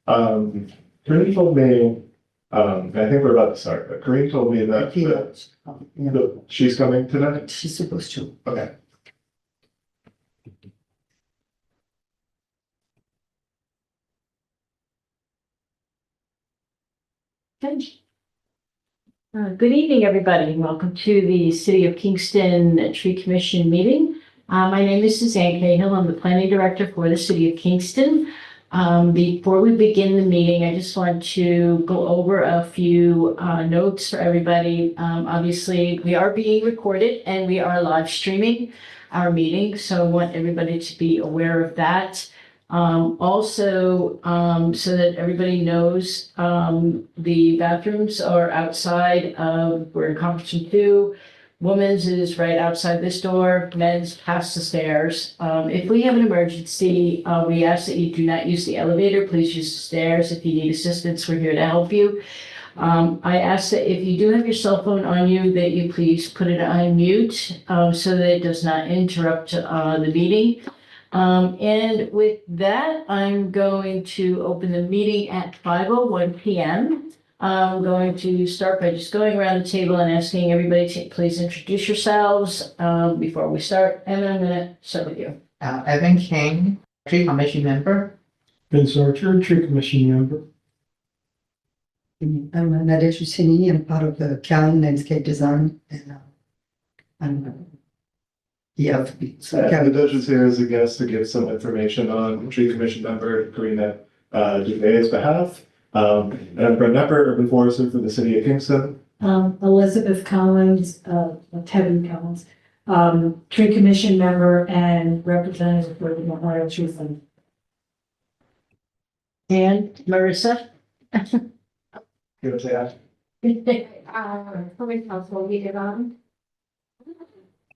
Corinne told me, I think we're about to start, but Corinne told me that, Yeah, she's coming tonight. she's supposed to. Okay. Good evening, everybody, and welcome to the City of Kingston Tree Commission meeting. My name is Suzanne Cahill. I'm the planning director for the City of Kingston. Before we begin the meeting, I just want to go over a few notes for everybody. Obviously, we are being recorded and we are live streaming our meeting, so I want everybody to be aware of that. Also, so that everybody knows, the bathrooms are outside of, we're in conference room 2. Women's is right outside this door, men's past the stairs. If we have an emergency, we ask that you do not use the elevator, please use the stairs. If you need assistance, we're here to help you. I ask that if you do have your cell phone on you, that you please put it on mute, so that it does not interrupt, the meeting. And with that, I'm going to open the meeting at 5:01 p.m. I'm going to start by just going around the table and asking everybody to please introduce yourselves before we start. Evan, I'm going to start with you. Evan King, Tree Commission member. Vince Archer, Tree Commission member. I'm Nadesh Hussaini. I'm part of the Callan Landscape Design and I'm Nadesh is here as a guest to give some information on Tree Commission member Karina Duvay's behalf. And I'm Brent Nepper, Urban Forester for the City of Kingston. Elizabeth Collins, Tevin Collins, Tree Commission member and representative for the Memorial Tree Fund. And Marissa? You want to say hi?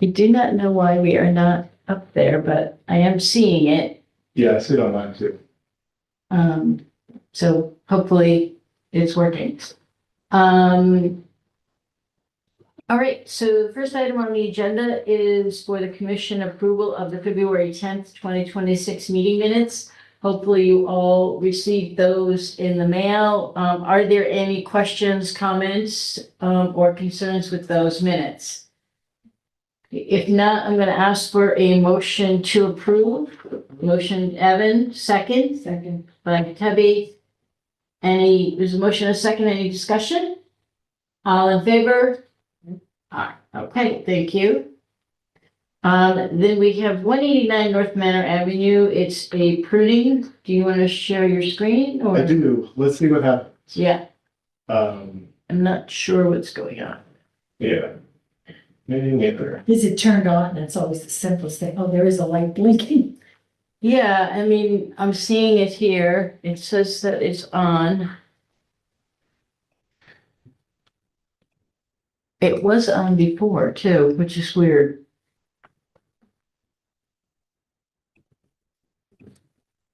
I do not know why we are not up there, but I am seeing it. Yeah, I see it online too. So hopefully it's working. All right, so the first item on the agenda is for the commission approval of the February 10th, 2026 meeting minutes. Hopefully you all received those in the mail. Are there any questions, comments, or concerns with those minutes? If not, I'm going to ask for a motion to approve. Motion, Evan, second. Second. By Tebby. There's a motion and a second, any discussion? All in favor? Okay, thank you. Then we have 189 North Manor Avenue. It's a pruning. Do you want to share your screen or? I do. Let's see what happens. Yeah, Um, I'm not sure what's going on. yeah. Maybe neither. Is it turned on? That's always the simplest thing. Oh, there is a light blinking. Yeah, I mean, I'm seeing it here. It says that it's on. It was on before too, which is weird.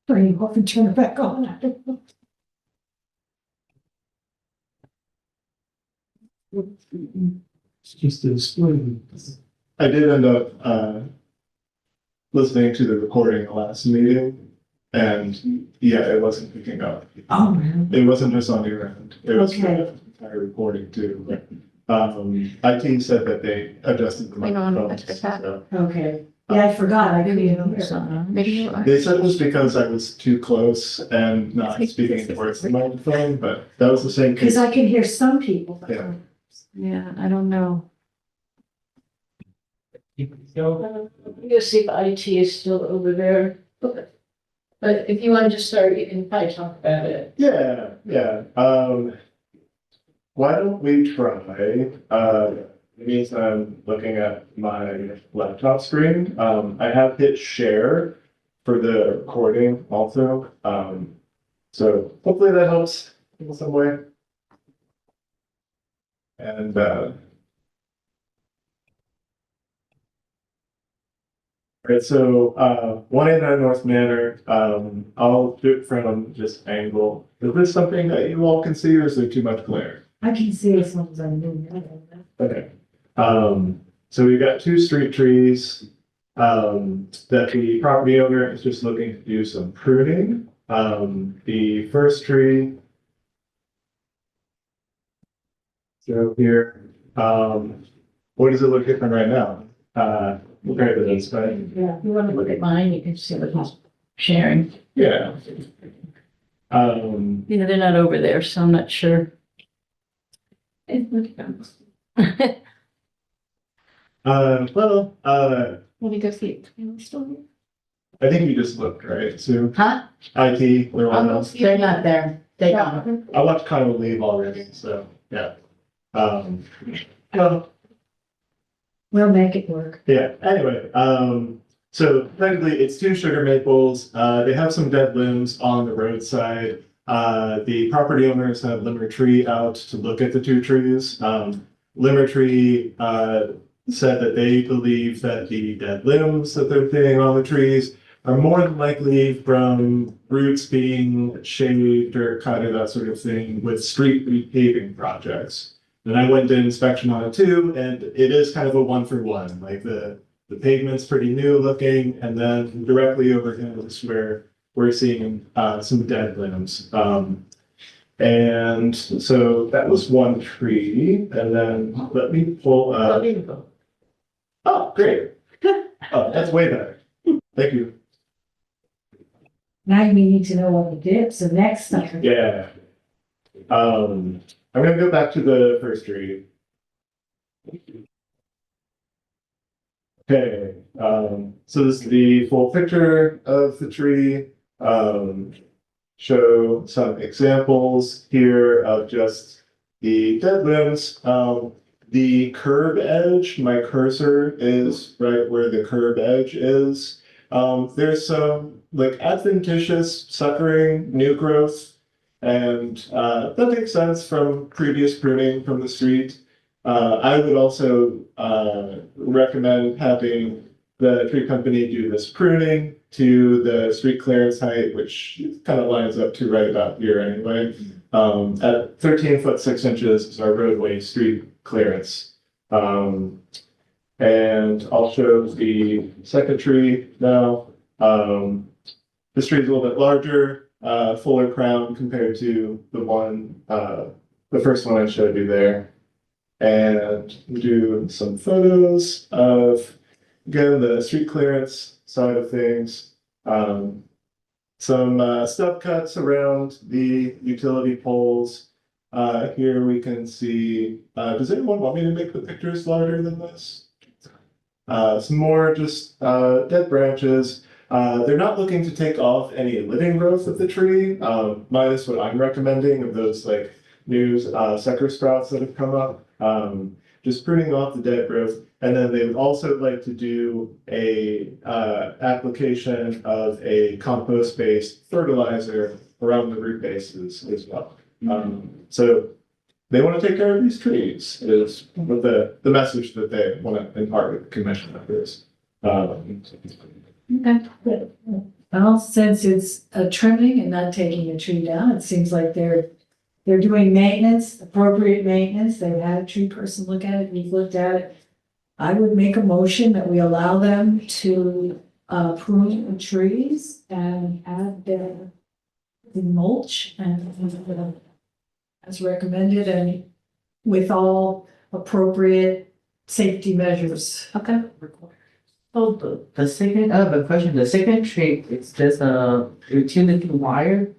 Turn it off and turn it back on. I don't know. It's just a display. I did end up listening to the recording the last meeting, and yeah, it wasn't picking up. Oh, man. It wasn't just on your end. It was for Okay. the entire recording too. IT said that they adjusted the microphones. So. Okay. Yeah, I forgot. I couldn't even It's hear. on. They said it was because I was too close and not speaking towards the microphone, but that was the same Because case. I can hear some people. but- Yeah. Yeah, I don't know. Go. You'll see if IT is still over there. But if you want to just start, you can probably talk about it. Yeah. Why don't we try, it means I'm looking at my laptop screen. I have hit share for the recording also. So hopefully that helps in some way. And, right, so 189 North Manor, I'll do it from just angle. Is this something that you all can see or is there too much glare? I can see as long as I'm moving. Okay. So we've got two street trees that the property owner is just looking to do some pruning. The first tree. So here, what does it look different right now? Compared to this, right? Yeah, if you want to look at mine, you can see what he's sharing. Yeah. Yeah, they're not over there, so I'm not sure. Well, Let me go see it. I think you just looked, right? So Huh? IT, Lorena. They're not there. They gone. I watched Kyle leave already, so, yeah. Well, We'll make it work. yeah, anyway, so technically it's two sugar maples. They have some dead limbs on the roadside. The property owners have Limmer Tree out to look at the two trees. Limmer Tree, said that they believe that the dead limbs that they're seeing on the trees are more than likely from roots being shaved or cut or that sort of thing with street repaving projects. And I went to inspection on it too, and it is kind of a 1-for-1. Like the pavement's pretty new looking, and then directly overhead is where we're seeing some dead limbs. And so that was one tree, and then let me pull up. Oh, great. Oh, that's way better. Thank you. Now we need to know what we did, so next time. Yeah. I'm gonna go back to the first tree. Okay, so this is the full picture of the tree. Show some examples here of just the dead limbs. The curb edge, my cursor is right where the curb edge is. There's some like adventitious suckering, new growth, and that makes sense from previous pruning from the street. I would also recommend having the tree company do this pruning to the street clearance height, which kind of lines up to right about here anyway. At 13 foot 6 inches is our roadway street clearance. And I'll show the second tree now. This tree is a little bit larger, fuller crown compared to the one, the first one I showed you there. And do some photos of, again, the street clearance side of things. Some stub cuts around the utility poles. Here we can see, does anyone want me to make the pictures larger than this? Some more just dead branches. They're not looking to take off any living growth of the tree, minus what I'm recommending of those like new sucker sprouts that have come up. Just pruning off the dead growth. And then they would also like to do a application of a compost-based fertilizer around the root bases as well. So they want to take care of these trees is what the message that they want to impart with the commission members. Okay. Well, since it's a trimming and not taking a tree down, it seems like they're doing maintenance, appropriate maintenance. They've had a tree person look at it, we've looked at it. I would make a motion that we allow them to prune the trees and add the mulch and as recommended and with all appropriate safety measures. Okay. So the second, I have a question. The second tree, is this a utility wire?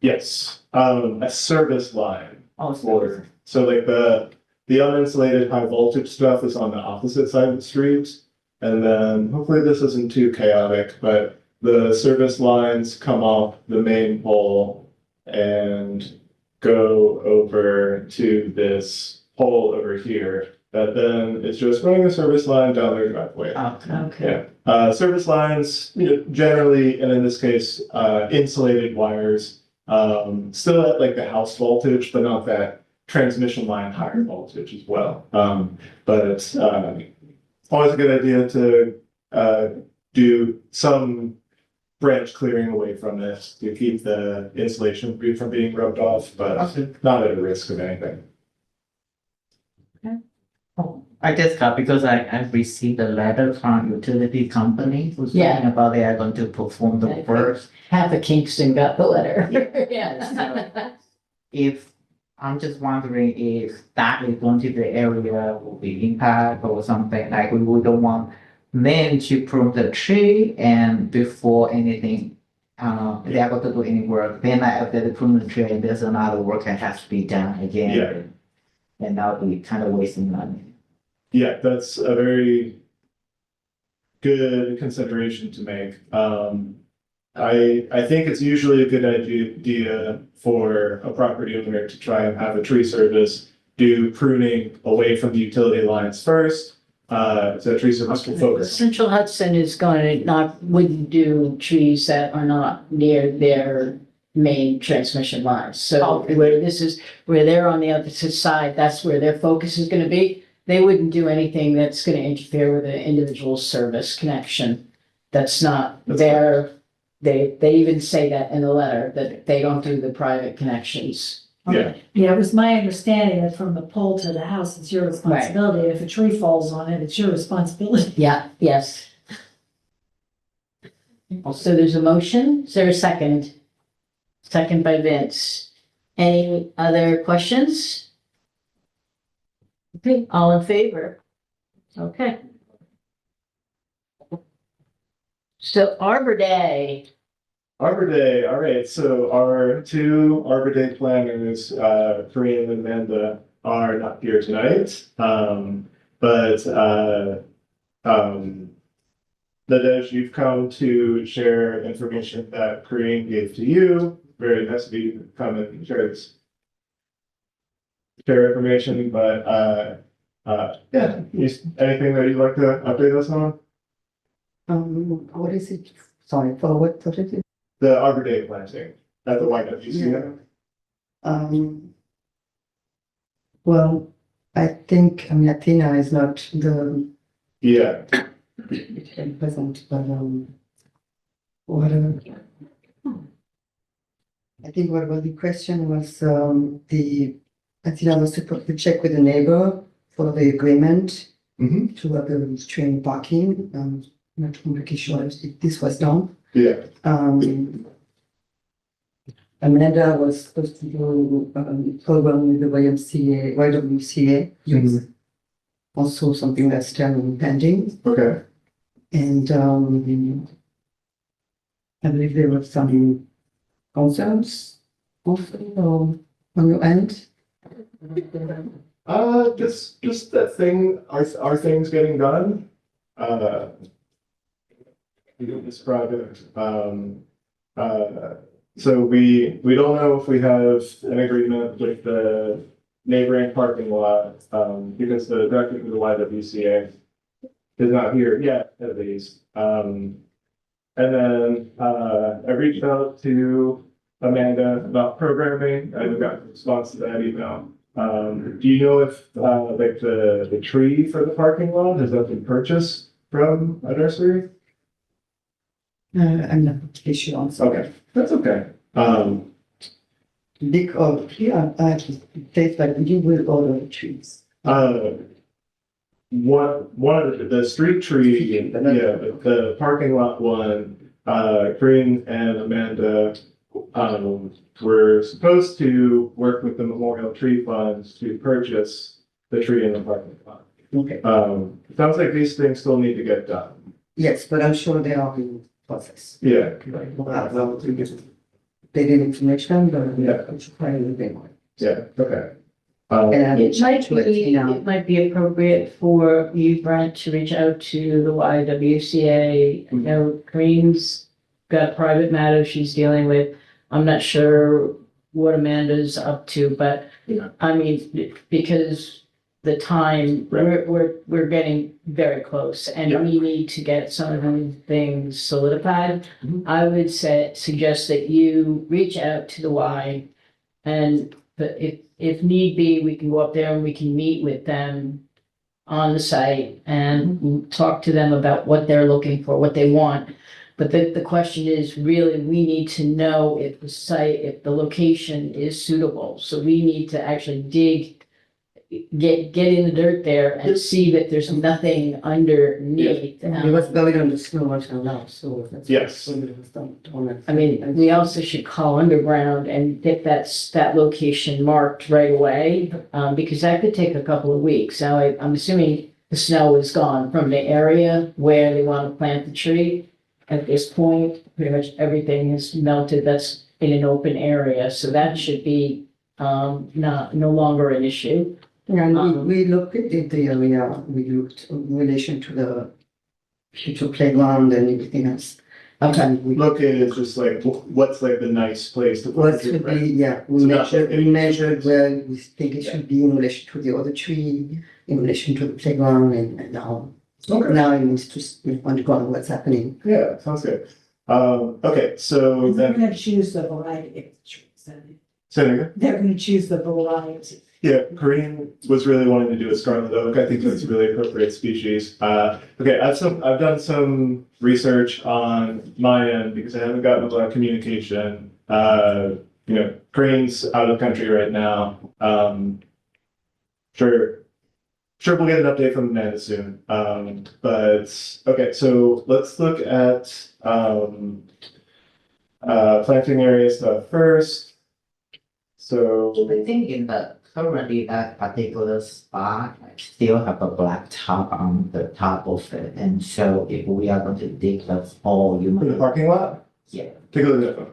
Yes, a service line. Oh, Or, so like the uninsulated high voltage stuff is on the opposite side of the street. And then hopefully this isn't too chaotic, but the service lines come off the main pole and go over to this pole over here. That then it's just running a service line down their driveway. Okay. Yeah, service lines, generally, and in this case, insulated wires, still at like the house voltage, but not that transmission line higher voltage as well. But it's always a good idea to do some branch clearing away from this to keep the insulation from being rubbed off, but not at a risk of anything. I just got, because I received a letter from utility company who's Yeah. talking about they are going to perform the Okay. work. Half of Kingston got the letter. Yeah. If, I'm just wondering if that is going to be the area will be impact or something, like we don't want them to prune the tree and before anything, they are going to do any work, then after they prune the tree, there's another work that has to be done again. Yeah. And that'll be kind of wasting money. Yeah, that's a very good consideration to make. I think it's usually a good idea for a property owner to try and have a tree service do pruning away from the utility lines first. So tree service will focus. Central Hudson is going to wouldn't do trees that are not near their main transmission lines. So where they're on the opposite side, that's where their focus is gonna be. They wouldn't do anything that's gonna interfere with an individual service connection. That's not That's their, they even say that in the letter, that they don't do the private connections. Yeah, Yeah, it was my understanding that from the pole to the house, it's your responsibility. If a tree falls on it, it's your responsibility. Yeah, yes. So there's a motion. Is there a second? Second by Vince. Any other questions? Okay, all in favor? Okay. So Arbor Day, Arbor Day, all right, so our two Arbor Day planners, Corinne and Amanda, are not here tonight. Nadej, you've come to share information that Corinne gave to you. Very nice of you to come and share this. Share information, but, yeah, anything that you'd like to update us on? What is it? Sorry, for what is it? The Arbor Day planting at the YWCA. Well, I think, Athena is not the Yeah, present, but, what, I think what was the question was, Athena was supposed to check with the neighbor for the agreement Mhm. to have the train parking. Not completely sure if this was done. yeah, Amanda was supposed to do, program with the YWCA. Mhm. Also something that's still pending, okay, and, I believe there were some concerns also, on your end. just that thing, are things getting done? This project, so we don't know if we have an agreement with the neighboring parking lot, because the director of the YWCA is not here yet, at least. And then, I reached out to Amanda about programming, I got a response to that email. Do you know if, like the tree for the parking lot, has that been purchased from a nursery? I'm not really sure on so. Okay, that's okay. Yeah, it tastes like you will order the trees. One of the street tree, yeah, the parking lot one, Corinne and Amanda, were supposed to work with the Memorial Tree Funds to purchase the tree in the parking lot. Okay. Sounds like these things still need to get done. Yes, but I'm sure they are in process. Yeah, They did information, but Yeah. we should find anything. yeah, okay. And it might to let be, you know. it might be appropriate for you, Brent, to reach out to the YWCA. I know Green's got private matters she's dealing with. I'm not sure what Amanda's up to, but Yeah. I mean, because the time, we're getting very close and Yeah. we need to get some of these things solidified. Mhm. I would suggest that you reach out to the Y and, but if need be, we can go up there and we can meet with them on the site and talk to them about what they're looking for, what they want. But the question is really, we need to know if the location is suitable. So we need to actually dig, get in the dirt there and see that there's nothing underneath. It was buried on the snow until now, so that's. Yes. when it was done on it. I mean, we also should call underground and get that location marked right away, because that could take a couple of weeks. Now, I'm assuming the snow is gone from the area where they want to plant the tree. At this point, pretty much everything is melted that's in an open area, so that should be, no longer an issue. And we looked at the area, we looked in relation to the future playground and everything else. Okay. And we- Located is just like, what's like the nice place to put What it, should right? be, yeah, So not like we any- measured where we think it should be in relation to the other tree, in relation to the playground and now. Okay. Now it needs to underground what's happening. Yeah, sounds good. Okay, so They're then, gonna choose the variety of trees. say that again. They're gonna choose the variety. Yeah, Corinne was really wanting to do a scarlet oak. I think that's a really appropriate species. Okay, I've done some research on my end because I haven't gotten a lot of communication. Corinne's out of the country right now. Sure we'll get an update from Amanda soon. But okay, so let's look at planting area stuff first. So. I think in the currently that particular spot still have a black top on the top of it, and so if we are going to dig the hole, you For the might. parking lot? Yeah. Take a look at that.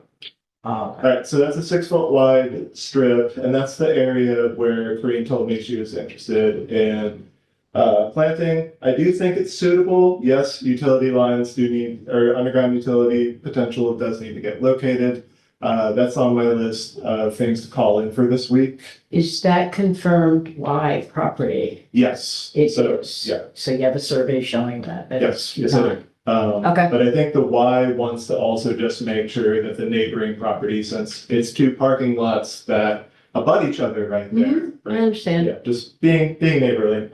Alright, so that's a 6 foot wide strip, and that's the area where Corinne told me she was interested in planting. I do think it's suitable. Yes, utility lines do need, or underground utility potential does need to get located. That's on my list of things to call in for this week. Is that confirmed live property? Yes. It So, is. yeah. So you have a survey showing that? Yes, yes, I do. Okay. But I think the Y wants to also just make sure that the neighboring property, since it's two parking lots that abut each other right there. I right? understand. Yeah, just being neighborly.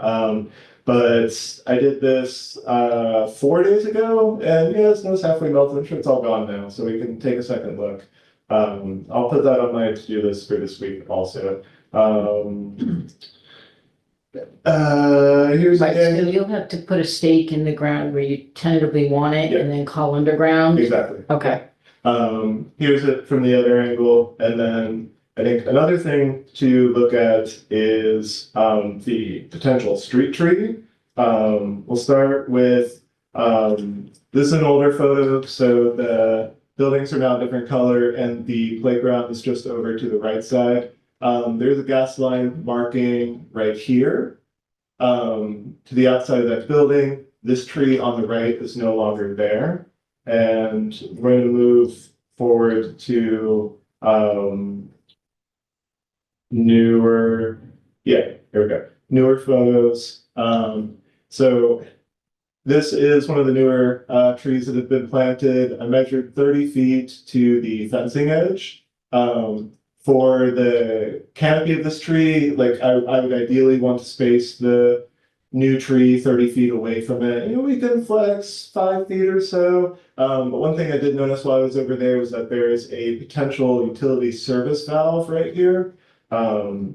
But I did this 4 days ago, and yeah, snow's halfway melted. I'm sure it's all gone now, so we can take a second look. I'll put that on my to-do list for this week also. Here's Right, so again. you'll have to put a stake in the ground where you tentatively want it and then call underground? Exactly. Okay. Here's it from the other angle, and then I think another thing to look at is the potential street tree. We'll start with this is an older photo, so the buildings are now a different color, and the playground is just over to the right side. There's a gas line marking right here to the outside of that building. This tree on the right is no longer there. And we're going to move forward to newer, here we go, newer photos. So this is one of the newer trees that have been planted. I measured 30 feet to the fencing edge. For the canopy of this tree, like I would ideally want to space the new tree 30 feet away from it. We can flex 5 feet or so. But one thing I did notice while I was over there was that there is a potential utility service valve right here. That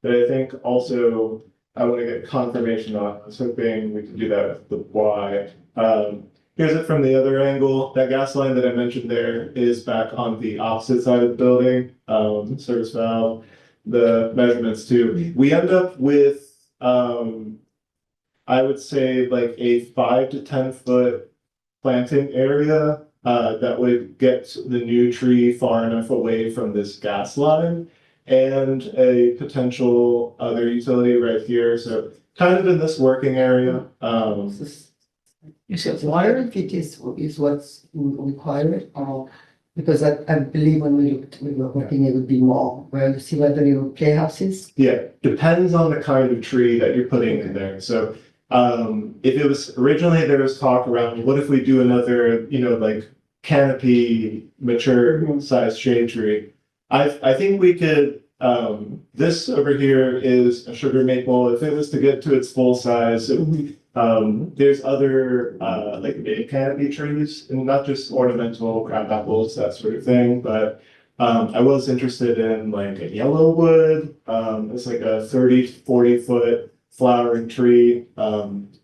I think also I want to get confirmation on. I was hoping we could do that with the Y. Here's it from the other angle. That gas line that I mentioned there is back on the opposite side of the building, service valve, the measurements too. We end up with, I would say like a 5 to 10 foot planting area that would get the new tree far enough away from this gas line and a potential other utility right here. So kind of in this working area. You said 30 water? feet is what's required, or, because I believe when we were hoping it would be more, where you see where the little playhouses. Yeah, depends on the kind of tree that you're putting in there. So if it was originally there was talk around what if we do another, like canopy mature size shade tree. I think we could this over here is a sugar maple. If it was to get to its full size, there's other like big canopy trees and not just ornamental crab apples, that sort of thing, but I was interested in like a yellow wood. It's like a 30, 40 foot flowering tree. And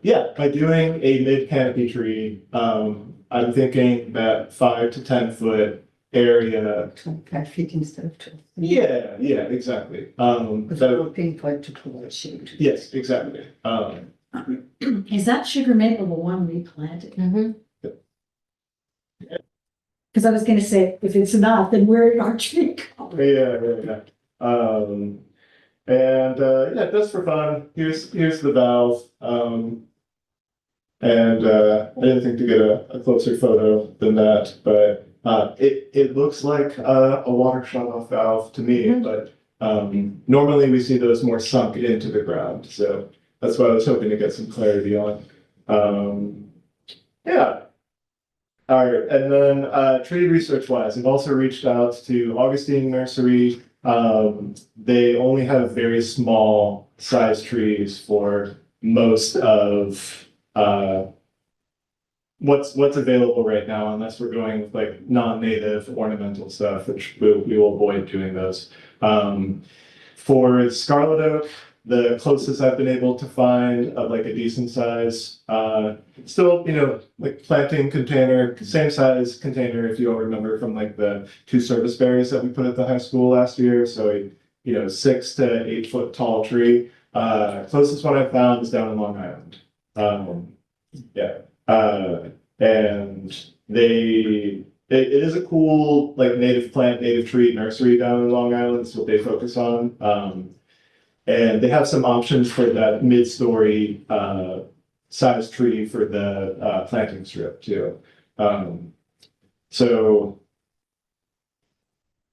yeah, by doing a mid canopy tree, I'm thinking that 5 to 10 foot area. 5 feet instead of 12. Yeah, yeah, exactly. Because that- we're looking for it to provide shade. yes, exactly. Is that sugar maple the one we planted? Mhm. Because I was gonna say, if it's not, then where did our tree go? Yeah, yeah, yeah. And yeah, just for fun, here's the valve. And I didn't think to get a closer photo than that, but it looks like a water shut-off valve to me, but normally we see those more sunk into the ground, so that's what I was hoping to get some clarity on. Yeah. All right, and then tree research wise, I've also reached out to Augustine Nursery. They only have very small size trees for most of what's available right now, unless we're going with like non-native ornamental stuff, which we will avoid doing those. For Scarlet Oak, the closest I've been able to find of like a decent size, still, like planting container, same size container, if you all remember from like the 2 service berries that we put at the high school last year. So a 6 to 8 foot tall tree. Closest one I found is down in Long Island. Yeah. And it is a cool like native plant, native tree nursery down in Long Island. That's what they focus on. And they have some options for that mid-story size tree for the planting strip too. So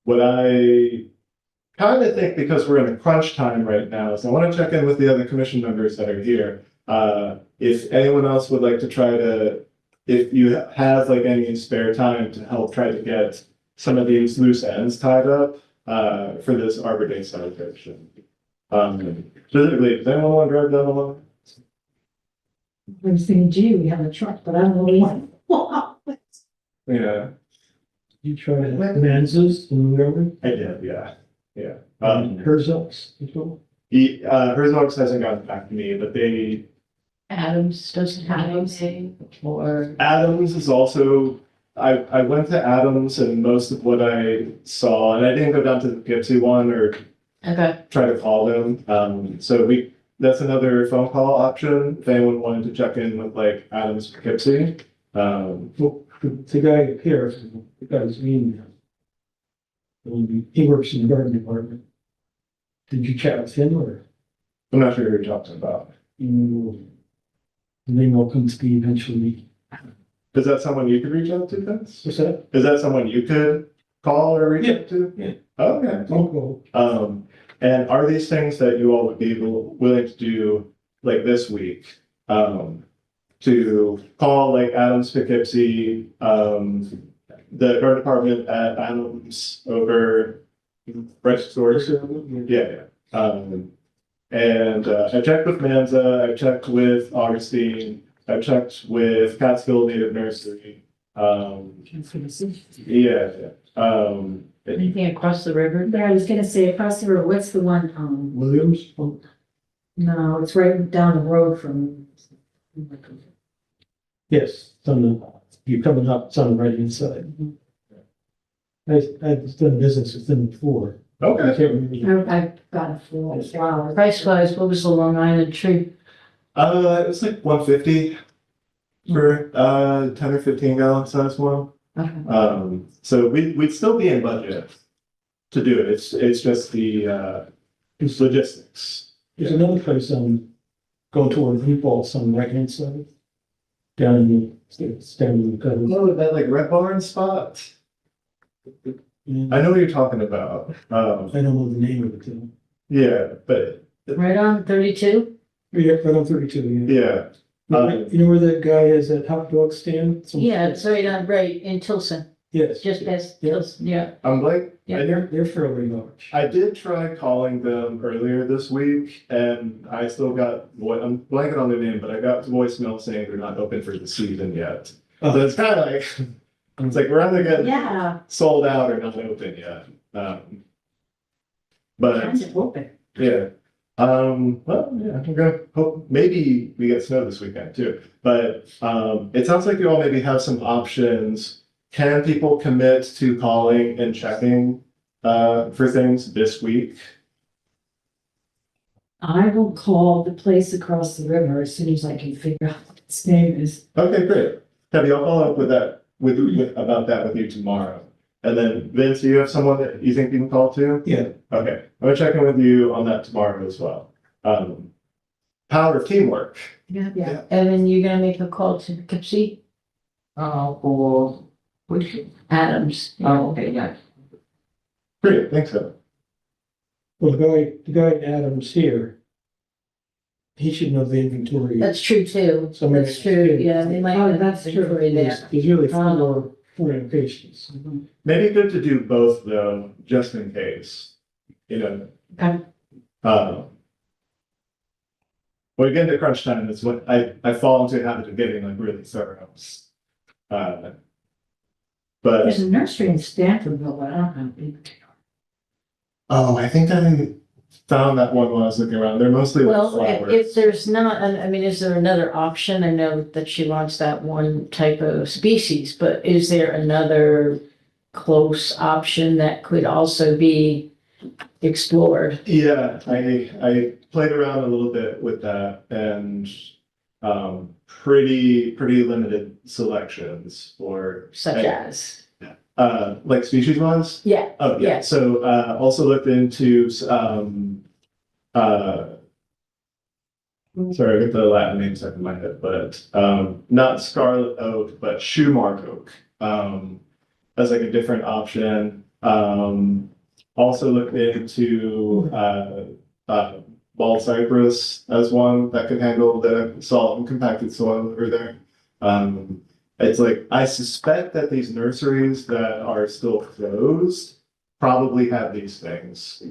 what I kind of think, because we're in a crunch time right now, is I want to check in with the other commission members that are here. If anyone else would like to if you have like any spare time to help try to get some of these loose ends tied up for this Arbor Day celebration. Specifically, does anyone want to drive down the line? I was thinking, gee, we have a truck, but I don't know why. Yeah, You tried Manza's in November, I did, yeah, yeah. Herzog's as well. Herzog's hasn't gotten back to me, but Adams doesn't have anything, or Adams is also, I went to Adams and most of what I saw, and I didn't go down to the Poughkeepsie one or okay. try to call them. So that's another phone call option if anyone wanted to check in with like Adams Poughkeepsie. Well, the guy here, the guy's mean. He works in the garden department. Did you chat with him or? I'm not sure who you're talking about. And then we'll come to me eventually. Is that someone you could reach out to, Vince? What's that? Is that someone you could call or reach out to? Yeah. Okay. Phone call. And are these things that you all would be willing to do like this week? To call like Adams Poughkeepsie, the garden department at Adams over Fresh Stores. Yeah, yeah. And I checked with Manza, I checked with Augustine, I checked with Catskill Native Nursery. Yeah, yeah. Anything across the river? But I was gonna say, across the road, what's the one, Williams? no, it's right down the road from. Yes, it's on you're coming up, it's on the right hand side. I've done business with them before. I Okay. can't remember. I've got a full flower. Price wise, what was the Long Island tree? It was like 150 for 10 or 15 gallon size one. Okay. So we'd still be in budget to do it. It's just the it's logistics. There's another place going toward New Falls on the right hand side. Down in it's down in the gutter. Oh, that like Red Barn spot. I know what you're talking about. I don't know the name of it though. Yeah, but Right on 32? Yeah, right on 32, yeah. yeah, You know where that guy is, that hot dog stand? Yeah, it's right in Tilson, Yes. just past Yeah. Tilson, yeah. I'm like, Yeah. They're fairly large. I did try calling them earlier this week and I still got, I'm blanking on their name, but I got voicemail saying they're not open for the season yet. So it's kind of like, It's like we're either getting Yeah. sold out or not open yet. But Times are open. yeah, well, yeah, I'm gonna hope maybe we get snow this weekend too. But it sounds like you all maybe have some options. Can people commit to calling and checking for things this week? I will call the place across the river as soon as I can figure out what its name is. Okay, great. Have I'll follow up with that with about that with you tomorrow. And then Vince, do you have someone that you think you can call to? Yeah, Okay, I'm gonna check in with you on that tomorrow as well. Power of teamwork. Yeah. And then you're gonna make a call to Poughkeepsie? For which, Adams. oh, okay, yeah. Great, thanks, Evan. well, the guy in Adams here, he should know the inventory. That's true too. So maybe- That's true, yeah, they might Oh, have that's true. inventory there. There's really Oh. four locations. Maybe good to do both though, just in case, you know. Okay. When we get into crunch time, it's what I fall into a habit of getting like really thorough. But, There's a nursery in Stanfordville, but I don't know. oh, I think I found that one when I was looking around. They're mostly like Well, if flowers. there's not, I mean, is there another option? I know that she wants that one type of species, but is there another close option that could also be explored? Yeah, I played around a little bit with that and pretty limited selections for Such as, like species wise. yeah, Oh, yeah, Yeah. so also looked into sorry, I get the Latin name stuck in my head, but not scarlet oak, but shoemark oak. As like a different option. Also looked into bald cypress as one that could handle the salt and compacted soil over there. It's like, I suspect that these nurseries that are still closed probably have these things.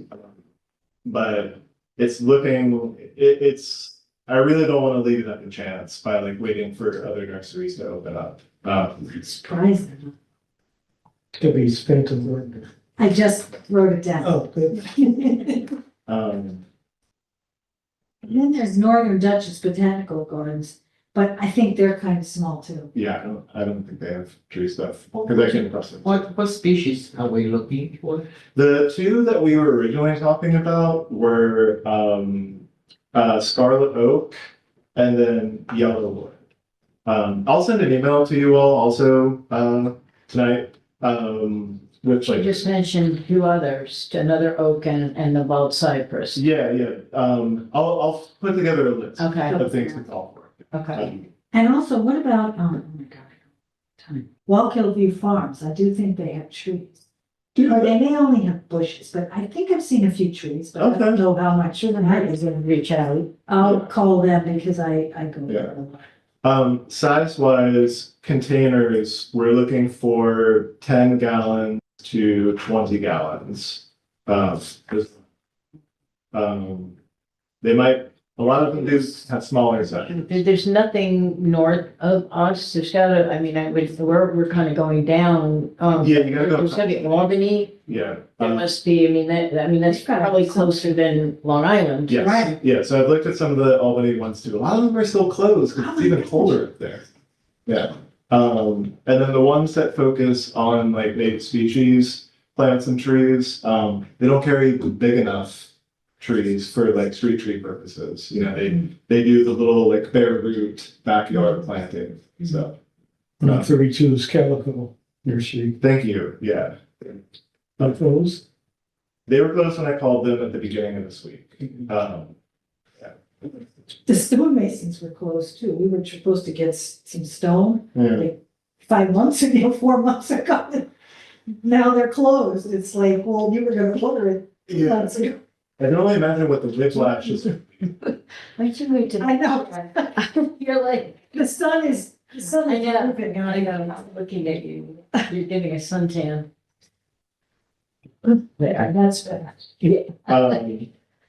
But it's looking, it's, I really don't want to leave it up to chance by like waiting for other nurseries to open up. Surprising. Could be spent on word. I just wrote it down. Oh, good. And then there's Northern Duchess Botanical Gardens, but I think they're kind of small too. Yeah, I don't think they have tree stuff, because I came across them. What species are we looking for? The two that we were originally talking about were scarlet oak and then yellowwood. I'll send an email to you all also tonight. With she like, just mentioned two others, another oak and the bald cypress. yeah. I'll put together a list Okay, of things to call for. okay. And also, what about, oh my God, time. Wallkill View Farms, I do think they have trees. They may only have bushes, but I think I've seen a few trees, but I don't Okay. know how much. Sure, then I was gonna reach out. I'll call them because I go Yeah. there a lot. Size wise, containers, we're looking for 10 gallons to 20 gallons. They might, a lot of them do have smaller sizes. There's nothing north of us, there's gotta, I mean, we're kind of going down, Yeah, you gotta go. there's gotta be Albany, Yeah. there must be, I mean, that's probably closer than Long Island. Yes, Right. yeah, so I've looked at some of the Albany ones too. A lot of them are still closed because it's even colder up there. Yeah. And then the ones that focus on like native species, plants and trees, they don't carry big enough trees for like street tree purposes. You know, they do the little like bare root backyard planting. So, 32 is Calico Nursery. thank you. Yeah. Not those? They were closed when I called them at the beginning of this week. The stonemasons were closed too. We were supposed to get some stone Yeah. 5 months ago, 4 months ago. Now they're closed. It's like, well, you were gonna order it Yeah. months ago. I can only imagine what the whiplash is. Why'd you wait to? I know. You're like, The sun is I know, moving. I know, I'm looking at you, you're getting a suntan. There. That's better.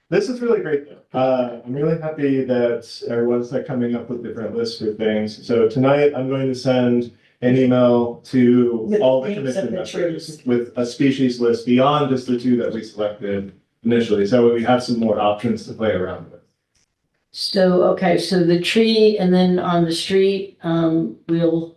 This is really great though. I'm really happy that everyone's like coming up with different lists for things. So tonight I'm going to send an email to With all the names of commission the members trees. with a species list beyond just the two that we selected initially, so we have some more options to play around with. So, okay, so the tree and then on the street, do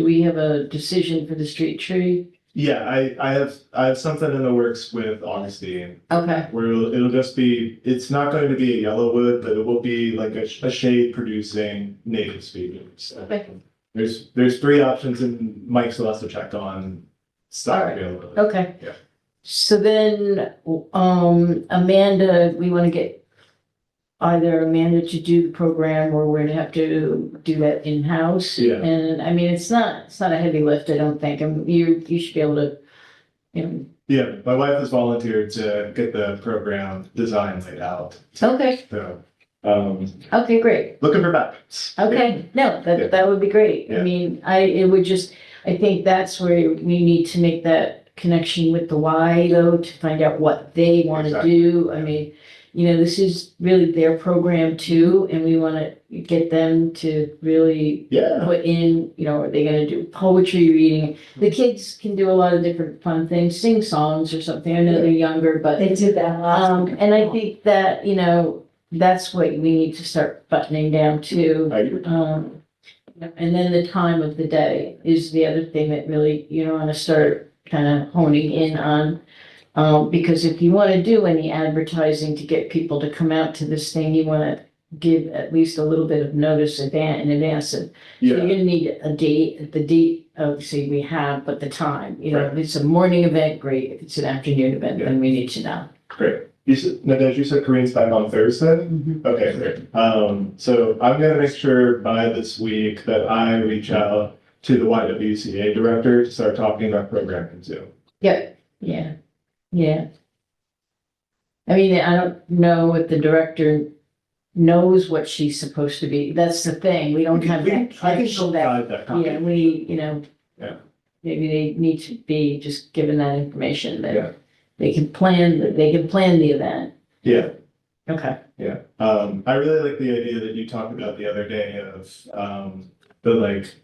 we have a decision for the street tree? Yeah, I have something in the works with Augustine. Okay, Where it'll just be, it's not going to be a yellow wood, but it will be like a shade producing native species. okay, There's three options and Mike still has to check on stock Alright. availability. okay. Yeah. So then, Amanda, we want to get either Amanda to do the program or we're gonna have to do that in-house. Yeah. And I mean, it's not a heavy lift, I don't think. You should be able to, you know. Yeah, my wife has volunteered to get the program design laid out, Okay, so, okay, great. looking for backups. Okay, no, Yeah. that would be great. I Yeah. mean, I think that's where we need to make that connection with the Y though, to find out what they want to Exactly. do. I mean, you know, this is really their program too, and we want to get them to really Yeah, put in, you know, are they gonna do poetry reading? The kids can do a lot of different fun things, sing songs or something. I know they're younger, but They did that last. week. and I think that, you know, that's what we need to start buttoning down to. I agree. And then the time of the day is the other thing that really, you know, want to start kind of honing in on. Because if you want to do any advertising to get people to come out to this thing, you want to give at least a little bit of notice in advance. And so you're Yeah, gonna need a date, the date, obviously we have, but the time, you know, if it's a morning event, great. If it's an afternoon event, then we need to know. great. You said, Nadej, you said Corinne's back on Thursday? Okay, great. So I'm gonna make sure by this week that I reach out to the YWCA director to start talking about programming too. Yeah, yeah, yeah. I mean, I don't know if the director knows what she's supposed to be. That's the thing. We don't have that I can connection that, provide that yeah, copy. we, you know. Yeah. Maybe they need to be just given that information Yeah. that they can plan the event. Yeah, Okay. yeah. I really like the idea that you talked about the other day of, the like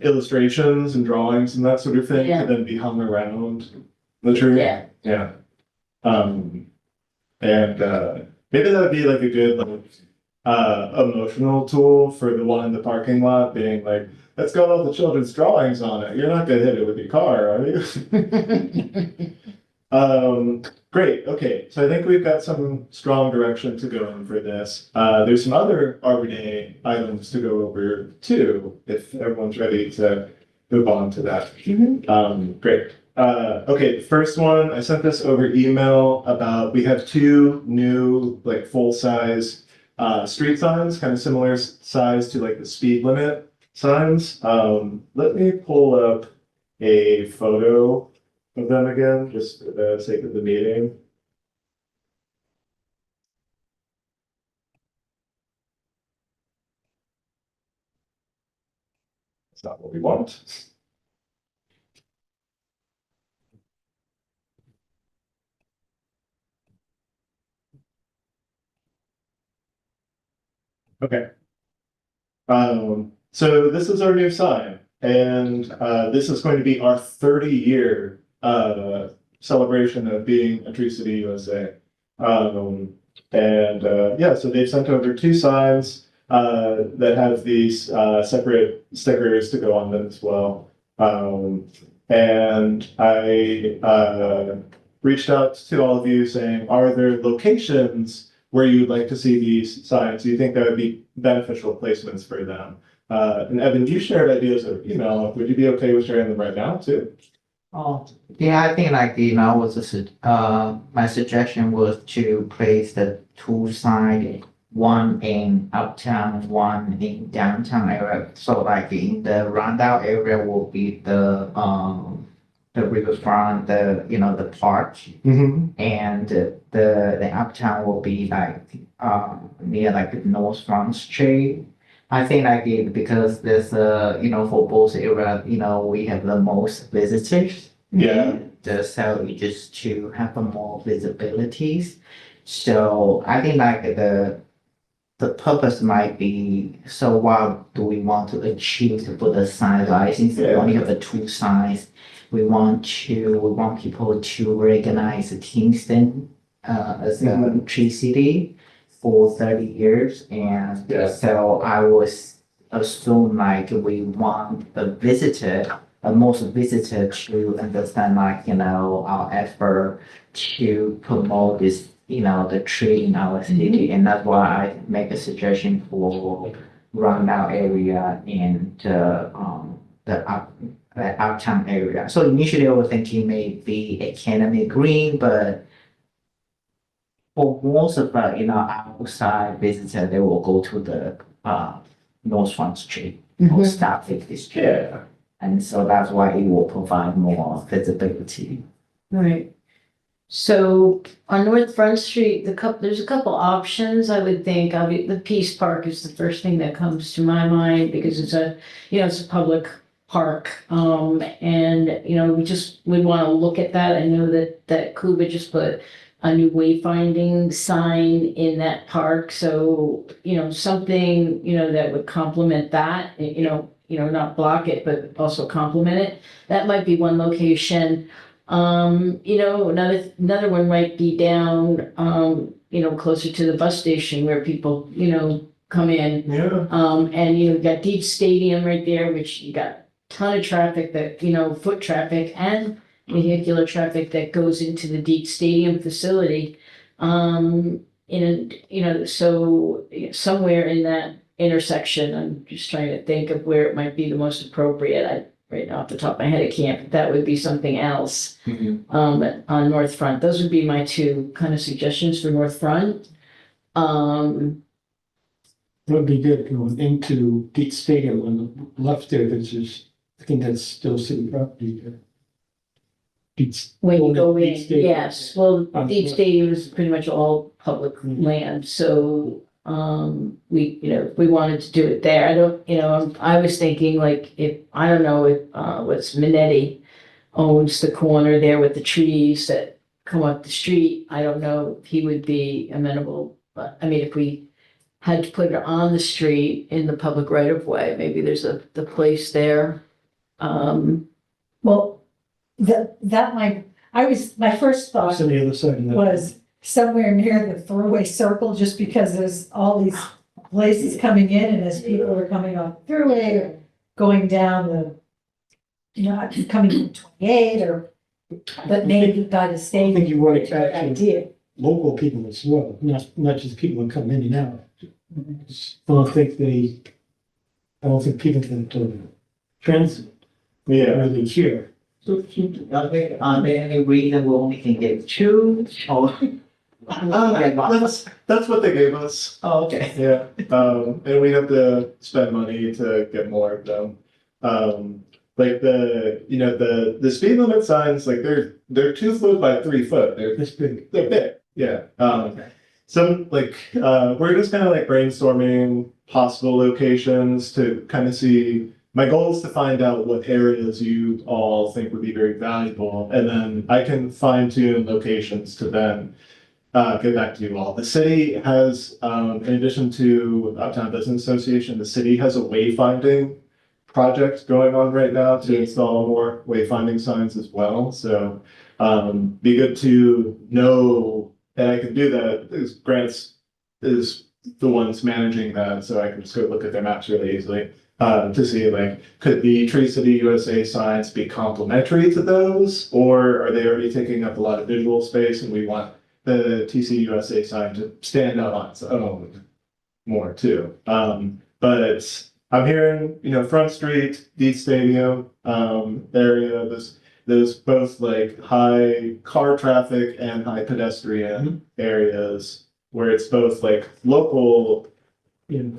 illustrations and drawings and that sort of thing Yeah. to then be hung around the tree. Yeah, Yeah. And maybe that would be like a good like emotional tool for the one in the parking lot being like, it's got all the children's drawings on it. You're not gonna hit it with your car, are you? Great, okay, so I think we've got some strong direction to go in for this. There's some other Arbor Day items to go over too, if everyone's ready to move on to that. Great. Okay, the first one, I sent this over email about, we have two new, like, full-size street signs, kind of similar size to like the speed limit signs. Let me pull up a photo of them again, just for the sake of the meeting. That's not what we want. Okay. So this is our new sign, and this is going to be our 30-year celebration of being a Tree City, USA. Yeah, so they've sent over two signs that have these separate stickers to go on them as well. And I reached out to all of you saying, are there locations where you'd like to see these signs? Do you think that would be beneficial placements for them? And Evan, you shared ideas over email. Would you be okay with sharing them right now too? Oh, yeah, I think like, you know, my suggestion was to place the two signs, one in uptown, one in downtown area. So like in the rundown area will be the riverfront, the park. Mm-hmm. And the uptown will be like near like North Front Street. I think like because there's for both areas, we have the most visitors. Yeah. So just to have more visibilities. So I think like the the purpose might be, so what do we want to achieve to put the sign, right? Since we only have the two signs, we want people to recognize Kingston as a tree city for 30 years. And Yeah. so I was assume like we want the visitor, most visitor to understand like, our effort to promote this, the tree in our city. And that's why I make a suggestion for rundown area and the uptown area. So initially I was thinking maybe Academy Green, but for most of the, outside visitor, they will go to the North Front Street or South 50th Street. Yeah. And so that's why it will provide more visibility. Right. So on North Front Street, there's a couple options, I would think. The Peace Park is the first thing that comes to my mind because it's a public park. And, we'd want to look at that. I know that Kuba just put a new wayfinding sign in that park. So, something, that would complement that, not block it, but also complement it. That might be one location. Another one might be down, closer to the bus station where people, come in. Yeah. And you got Deep Stadium right there, which you got a ton of traffic that, foot traffic and vehicular traffic that goes into the Deep Stadium facility. So somewhere in that intersection, I'm just trying to think of where it might be the most appropriate. Right now off the top of my head, I can't, but that would be something else. On North Front. Those would be my two kind of suggestions for North Front. That would be good going into Pete Stadium on the left there, I think that's still city property there. Pete's. When you go in, Pete Stadium. yes, well, On Deep the- Stadium is pretty much all public land, so, if we wanted to do it there, I was thinking like, I don't know if, what's Minetti owns the corner there with the trees that come up the street, I don't know if he would be amenable, but, if we had to put it on the street in the public right of way, maybe there's the place there. Well, my first thought It's on the other side of that. was somewhere near the Thruway Circle, just because there's all these places coming in, and as people are coming off Thruway or going down coming from 28 but maybe by the I state. think you want to capture Idea. local people as well, not just people who come in and out. I don't think people that transit Yeah. really care. So are there any reason we only can get two or? That's what they gave us. Oh, okay. Yeah, and we have to spend money to get more of them. Like the speed limit signs, like they're 2 foot by 3 foot. This big. They're big, yeah. Some we're just kind of like brainstorming possible locations to kind of see. My goal is to find out what areas you all think would be very valuable, and then I can fine tune locations to then get back to you all. The city has, in addition to Uptown Business Association, the city has a wayfinding project going on right now to install more wayfinding signs as well. So be good to know that I can do that. Because Grants is the ones managing that, so I can just go look at their maps really easily. To see could the Tree City USA signs be complementary to those, or are they already taking up a lot of visual space and we want the TC USA sign to stand out on its own more too? But I'm hearing, Front Street, Deep Stadium, area, there's both high car traffic and high pedestrian areas where it's both local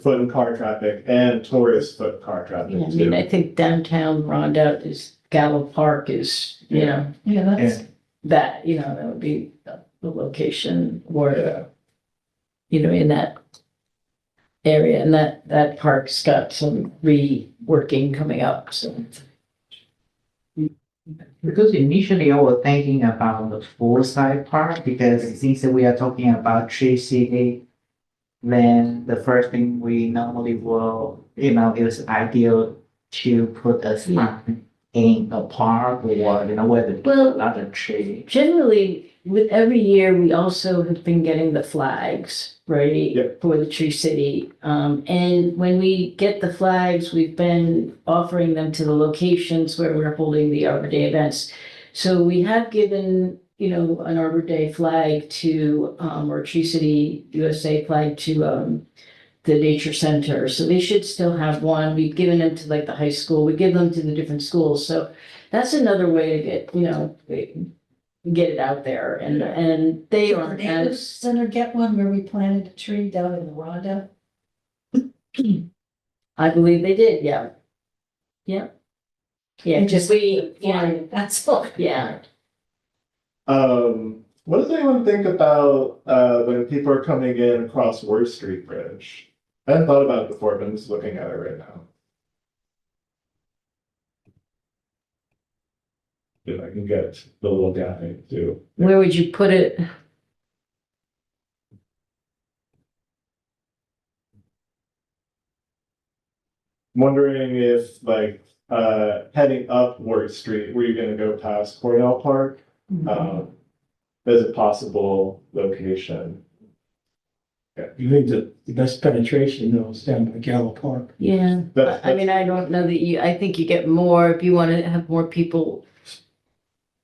foot and car traffic and tourist foot car traffic Yeah, too. I think downtown Rondout is Gallo Park is, Yeah, that's, that would be the location where, in that area, and that park's got some reworking coming up, so. Because initially I was thinking about the Forsyth Park, because since we are talking about Tree City, then the first thing we normally will, it was ideal to put a sign in a park or, where the Well, other tree. generally, with every year, we also have been getting the flags, right? Yep. For the Tree City. And when we get the flags, we've been offering them to the locations where we're holding the Arbor Day events. So we have given, an Arbor Day flag to, or Tree City USA flag to, the nature center. So they should still have one. We've given them to like the high school. We give them to the different schools. So that's another way to get it out there, and they Did the aren't Nature as, Center get one where we planted a tree down in the Rhonda? I believe they did, yeah. Yeah. Yeah, And just we, That's all. yeah, What does anyone think about, when people are coming in across Ward Street Bridge? I hadn't thought about it before, but I'm just looking at it right now. If I can get the little guy to. where would you put it? I'm wondering if heading up Ward Street, were you gonna go past Cornell Park? As a possible location. You think the best penetration though is down by Gallo Park. Yeah, I mean, I don't know that I think you get more, if you want to have more people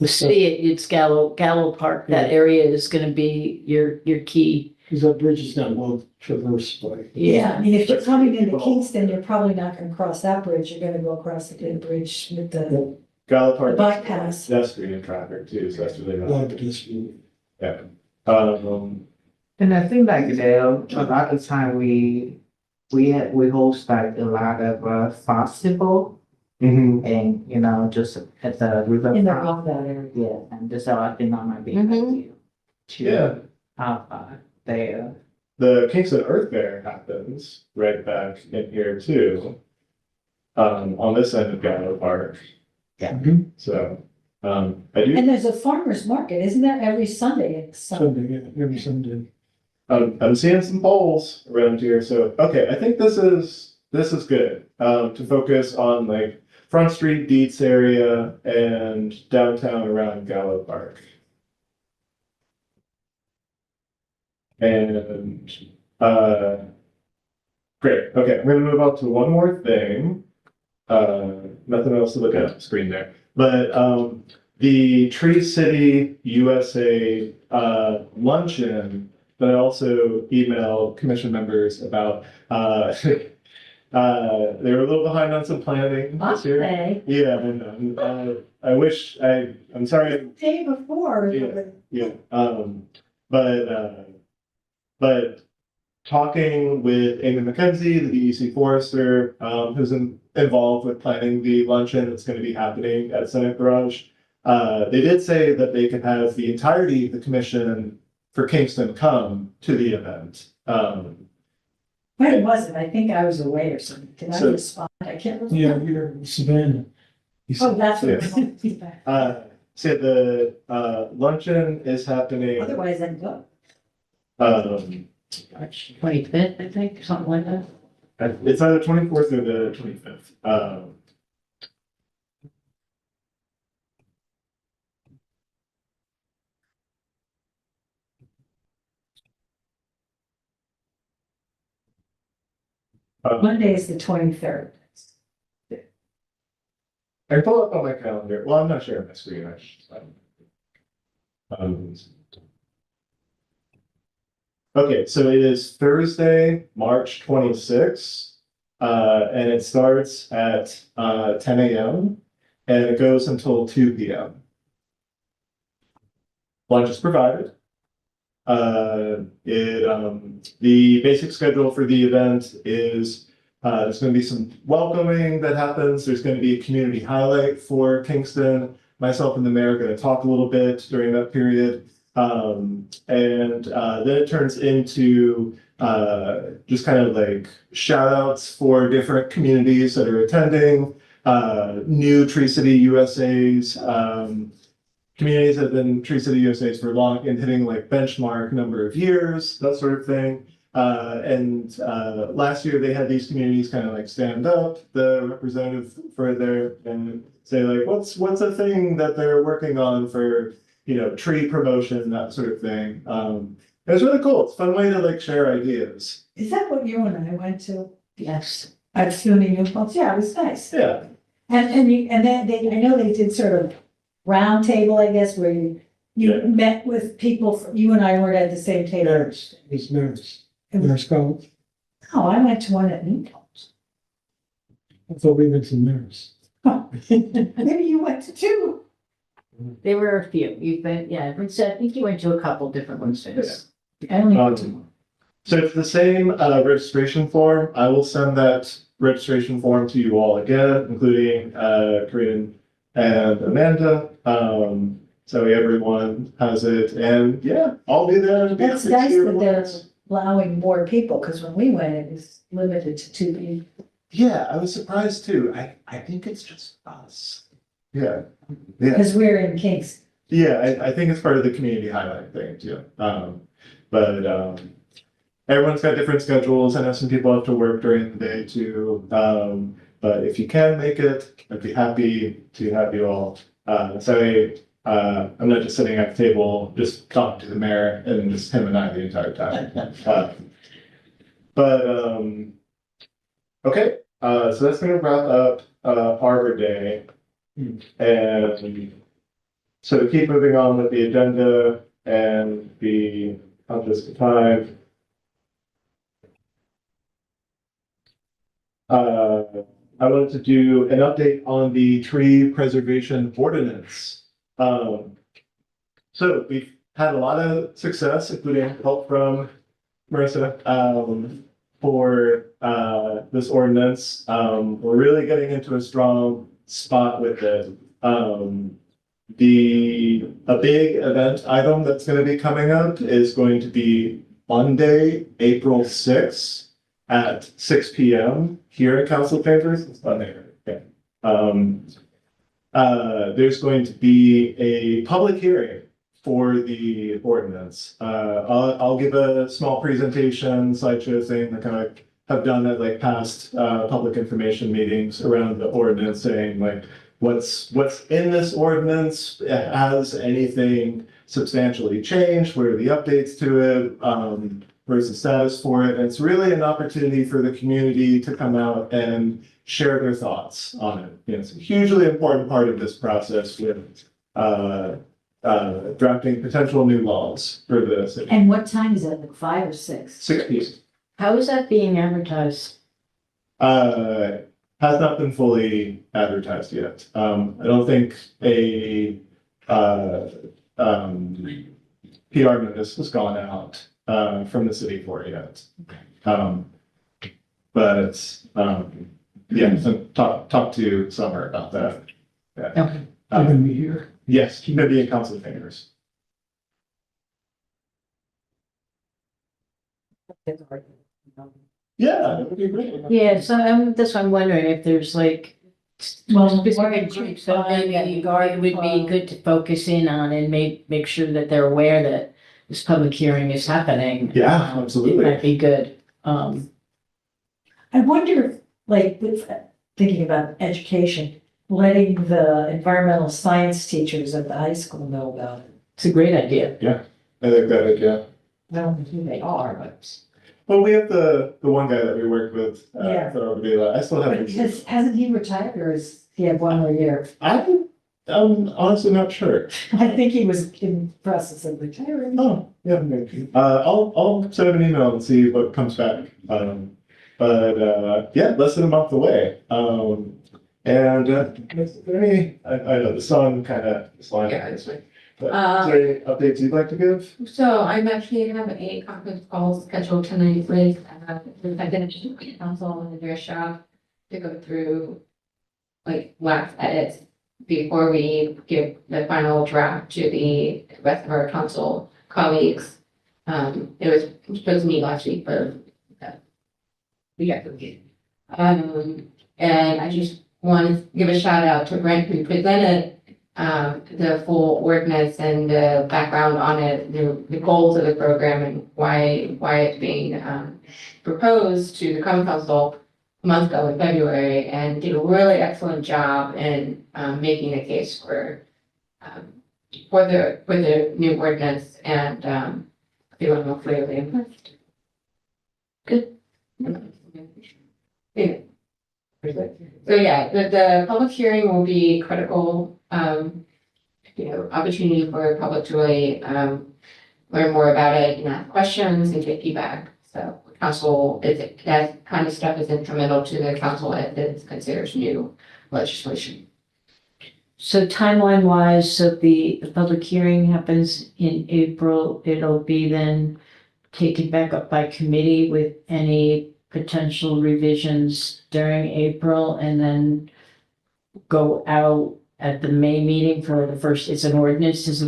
see it, it's Gallo Park, that area is gonna be your key, Because that bridge is not well traversed by. Yeah, I mean, if you're coming into Kingston, you're probably not gonna cross that bridge, you're gonna go across the good bridge with the Gallup Park. bypass. Pedestrian traffic too, so that's really A lot not. of pedestrian. Yeah. And I think like there, a lot of time we host like a lot of festival and just at the river. In the Rhonda area. Yeah, and this I think that might be Mhm. ideal Yeah. to have there. The Kingston Earth Fair happens right back in here too. On this end of Gallup Park, so, I do. And there's a farmer's market, isn't there, every Sunday in summer? Sunday, yeah, every Sunday. I'm seeing some polls around here, so, okay, I think this is good, to focus on like Front Street, Dietz area and downtown around Gallo Park. And, great, okay, I'm gonna move on to one more thing. Nothing else to look at on the screen there, but, the Tree City USA, luncheon that I also emailed commission members about, they were a little behind on some planning this year. Okay, Yeah, and, I'm sorry, day before. yeah, but talking with Amy McKenzie, the DEC forester, who's involved with planning the luncheon that's gonna be happening at Senate Garage. They did say that they could have the entirety of the commission for Kingston come to the event. When was it? I think I was away or something. Did I So- respond? I can't remember. Yeah, you're in Savannah. Oh, that's what it was. So the, luncheon is happening, Otherwise, I'd go. March 25th, I think, something like that. it's either 24th or the 25th. Monday is the 23rd. I pull up on my calendar. Well, I'm not sharing my screen. Okay, so it is Thursday, March 26th. And it starts at 10 a.m. and it goes until 2 p.m. Lunch is provided. The basic schedule for the event is there's going to be some welcoming that happens. There's going to be a community highlight for Kingston. Myself and the mayor are going to talk a little bit during that period. And then it turns into just kind of like shout outs for different communities that are attending, new Tree City USA's, communities that have been Tree City USA's for long and hitting like benchmark number of years, that sort of thing. Last year they had these communities kind of like stand up, the representative for their, and say like, what's a thing that they're working on for, tree promotion, that sort of thing. It was really cool. It's a fun way to like share ideas. Is that what you and I went to? Yes. At SUNY New Paltz? Yeah, it was nice. Yeah, And then I know they did sort of round table, I guess, where you Yeah. met with people, you and I weren't at the same table. Nurse, he's nurse college. No, I went to one at New Paltz. I thought we went to nurse. Maybe you went to two. There were a few. You've been, yeah, I think you went to a couple different ones. I only So it's the same registration form. I will send that registration form to you all again, including Corinne and Amanda. So everyone has it, and yeah, I'll be there. and be That's happy to nice see that everyone they're else. allowing more people, because when we went, it was limited to 2 people. Yeah, I was surprised too. I think it's just us. Yeah, yeah, Because we're in Kingston. yeah. I think it's part of the community highlight thing too. But everyone's got different schedules. I know some people have to work during the day too. But if you can make it, I'd be happy to have you all. I'm not just sitting at the table, just talking to the mayor and just him and I the entire time. Okay, so that's gonna wrap up Arbor Day. And so to keep moving on with the agenda and be conscious of time. I wanted to do an update on the tree preservation ordinance. So we've had a lot of success, including help from Marissa, for this ordinance. We're really getting into a strong spot with it. A big event item that's going to be coming up is going to be Monday, April 6th at 6 p.m. here at Council Chambers. It's Monday, right? There's going to be a public hearing for the ordinance. I'll give a small presentation, slideshow thing that kind of have done at like past public information meetings around the ordinance, saying like what's in this ordinance, has anything substantially changed, what are the updates to it, where's the status for it. And it's really an opportunity for the community to come out and share their thoughts on it. It's a hugely important part of this process with drafting potential new laws for the city. And what time is it, like 5 or 6? 6 p.m. How is that being advertised? Has not been fully advertised yet. I don't think a PR notice has gone out from the city for it yet. Yeah, so talk to Summer about that. Yeah. Okay. You're gonna be here. Yes, he may be in Council Chambers. Yeah, that would be great. Yeah, so that's why I'm wondering if there's like. Well, specific groups that maybe it would be good to focus in on and make sure that they're aware that this public hearing is happening. Yeah, It absolutely. might be good. I wonder, if, like, with thinking about education, letting the environmental science teachers at the high school know about it. It's a great idea. I think that is, yeah. I don't know who they are, but. Well, we have the one guy that we worked with, Yeah. for Arbor. I still have. But hasn't he retired, or is he have one more year? I'm honestly not sure. I think he was in process of retiring. Oh, yeah, maybe. I'll send him an email and see what comes back. Yeah, less than a month away. Is there any, I know the sun kind of is lying against me. But is there any updates you'd like to give? So I'm actually having a conference call scheduled tonight with identity council and their shop to go through like last edits before we give the final draft to the rest of our council colleagues. It was supposed to meet last week, but we got the meeting. And I just want to give a shout out to Brent who presented the full ordinance and the background on it, the goals of the program and why it's being, proposed to the common council a month ago in February, and did a really excellent job in, making a case for the new ordinance, and, feeling hopefully really impressed. Good. Yeah. So yeah, the public hearing will be critical, opportunity for the public to really, learn more about it and ask questions and get feedback. So council, that kind of stuff is instrumental to the council as it considers new legislation. So timeline wise, so the public hearing happens in April, it'll be then taken back up by committee with any potential revisions during April and then go out at the May meeting for the first, it's an ordinance, it's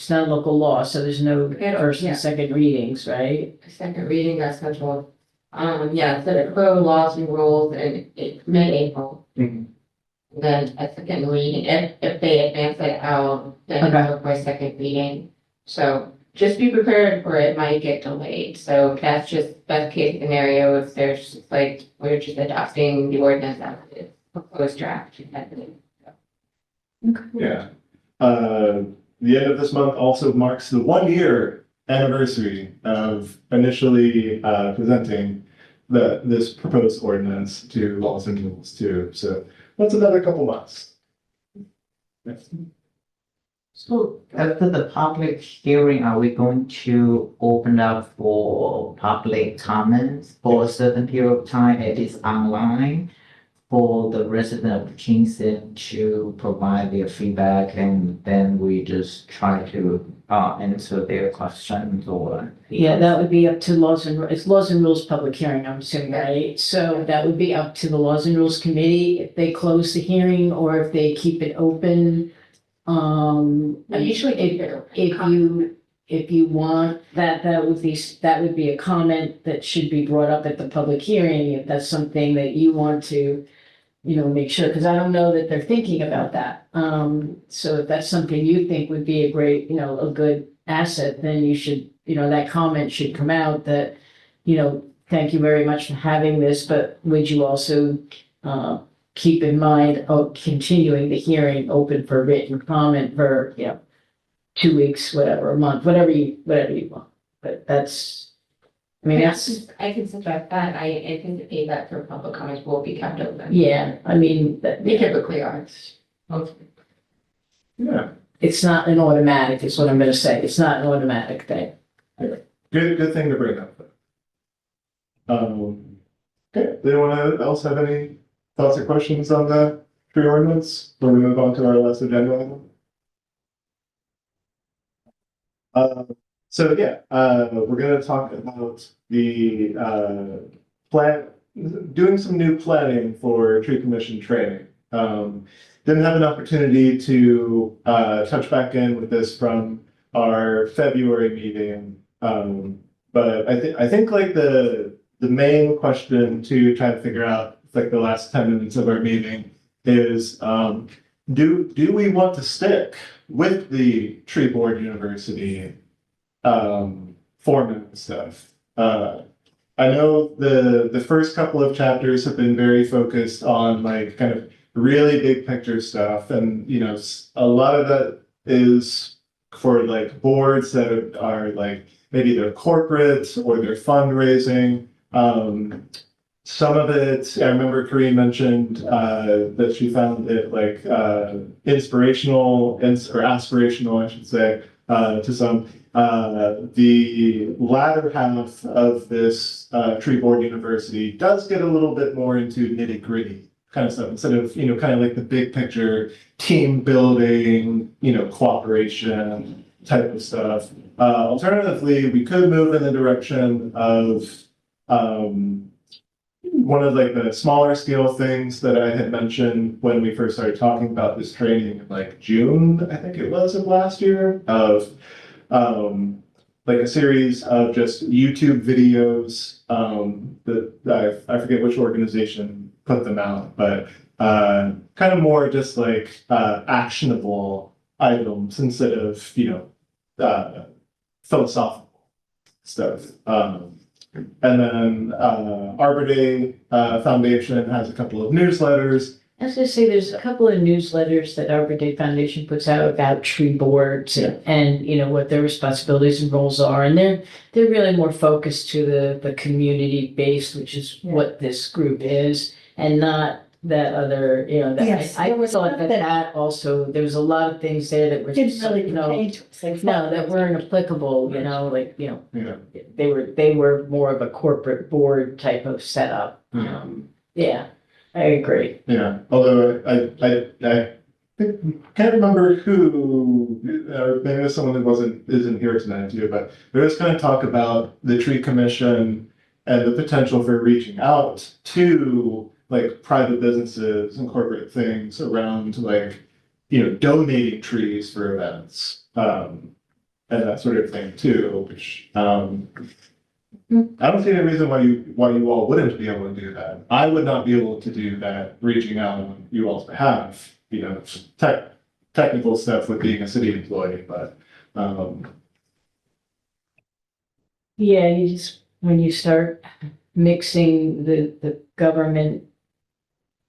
not a local law, so there's no first Yeah. and second readings, right? Second reading, that's scheduled. Yeah, so the code laws and rules in mid-April. Mhm. Then a second reading, if they advance it out, then Okay. look for a second reading. So just be prepared for it might get delayed. So that's just best case scenario if there's just like, we're just adopting the ordinance as it is, proposed draft. Yeah. The end of this month also marks the 1 year anniversary of initially presenting this proposed ordinance to Laws and Rules too. So that's another couple months. So after the public hearing, are we going to open up for public comments for a certain period of time? It is online for the resident of Kingston to provide their feedback, and then we just try to answer their questions or. Yeah, that would be up to it's laws and rules public hearing, I'm assuming, right? So that would be up to the laws and rules committee if they close the hearing or if they keep it open. I usually keep it open. If you want, that would be a comment that should be brought up at the public hearing, if that's something that you want to, make sure, because I don't know that they're thinking about that. So if that's something you think would be a great, a good asset, then you should, that comment should come out that, thank you very much for having this, but would you also, keep in mind of continuing the hearing open for written comment for, 2 weeks, whatever, a month, whatever you want. But that's, that's, I can suggest that. I anticipate that for public comments will be kept open. yeah, They typically are. Yeah, it's not an automatic, is what I'm gonna say. It's not an automatic thing. good thing to bring up. Okay, does anyone else have any thoughts or questions on the tree ordinance before we move on to our last agenda item? So yeah, we're gonna talk about the doing some new planning for tree commission training. Didn't have an opportunity to touch back in with this from our February meeting. But I think like the main question to try to figure out, like the last 10 minutes of our meeting is, do we want to stick with the Tree Board University format and stuff? I know the first couple of chapters have been very focused on like kind of really big picture stuff, and a lot of that is for like boards that are like maybe they're corporate or they're fundraising. Some of it, I remember Corinne mentioned that she found it like inspirational or aspirational, I should say, to some. The latter half of this Tree Board University does get a little bit more into nitty gritty kind of stuff instead of, kind of like the big picture team building, cooperation type of stuff. Alternatively, we could move in the direction of one of like the smaller scale things that I had mentioned when we first started talking about this training in like June, I think it was, of last year, of like a series of just YouTube videos that I forget which organization put them out, but kind of more just like actionable items instead of, philosophical stuff. And then, Arbor Day, Foundation has a couple of newsletters. I was gonna say, there's a couple of newsletters that Arbor Day Foundation puts out about tree boards and, you know, what their responsibilities and roles are. And they're really more focused to the community base, which is what this group is, and not that other, you know, that Yes, I there was thought stuff that that- that also, there was a lot of things there that were Didn't just, really you know, pertain to us, like. no, that weren't applicable, you know, like, you know, Yeah. they were more of a corporate board type of setup. Yeah, I agree. Yeah, although I can't remember who, or maybe it's someone that isn't here tonight too, but there is kind of talk about the tree commission and the potential for reaching out to like private businesses and corporate things around like, donating trees for events. And that sort of thing too, which, I don't see any reason why you all wouldn't be able to do that. I would not be able to do that, reaching out on you all's behalf, technical stuff with being a city employee, but, Yeah, you just, when you start mixing the government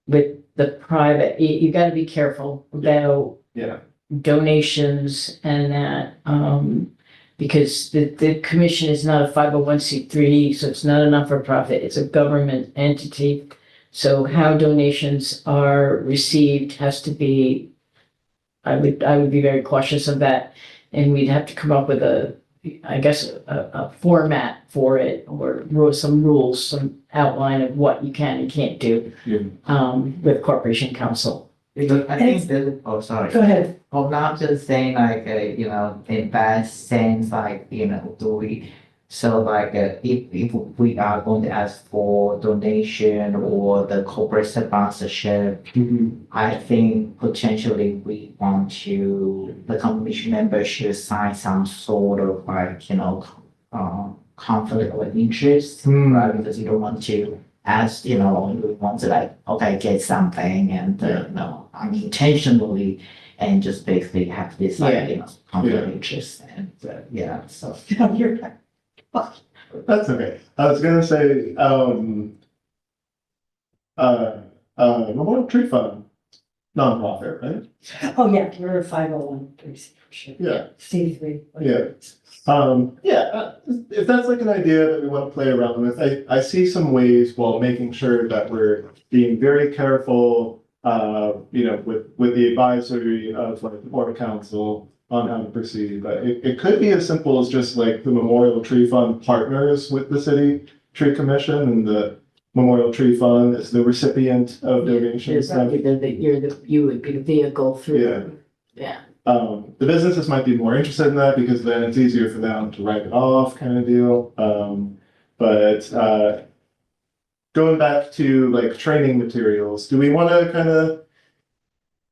with the private, you gotta be careful about yeah, donations and that, because the commission is not a 501c3, so it's not a not-for-profit, it's a government entity. So how donations are received has to be, I would be very cautious of that. And we'd have to come up with a format for it, or some rules, some outline of what you can and can't do, with corporation council. Because I think that, oh, sorry. Go ahead. I'm not just saying like, in that sense, like, if we are going to ask for donation or the corporate sponsorship, I think potentially we want the commission members should sign some sort of like, conflict of interest, right? Because you don't want to ask, you want to like, okay, get something and, unintentionally, and just basically have this like, conflict of interest and, so. You're right. that's okay. I was gonna say, Memorial Tree Fund, nonprofit, right? Oh, yeah, we're a 501(c)(3) for sure. Yeah. C3. Yeah. If that's like an idea that we want to play around with, I see some ways while making sure that we're being very careful, with the advisory of like the board of council on how to proceed. But it could be as simple as just like the Memorial Tree Fund partners with the city tree commission, and the Memorial Tree Fund is the recipient of donations. You would be the vehicle through. Yeah. The businesses might be more interested in that because then it's easier for them to write it off, kind of deal. But going back to like training materials, do we want to kind of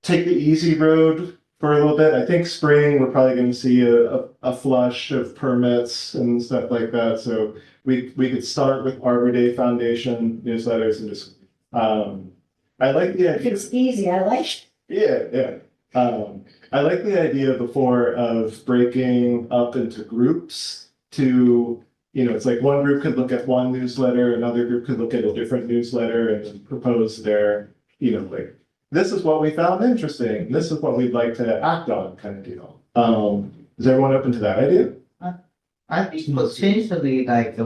take the easy road for a little bit? I think spring, we're probably going to see a flush of permits and stuff like that. So we could start with Arbor Day Foundation newsletters and just, I like the idea. It's easy, I like it. Yeah. I like the idea before of breaking up into groups to, it's like one group could look at one newsletter, another group could look at a different newsletter and then propose their, like, this is what we found interesting, this is what we'd like to act on, kind of deal. Is everyone open to that idea? I think potentially like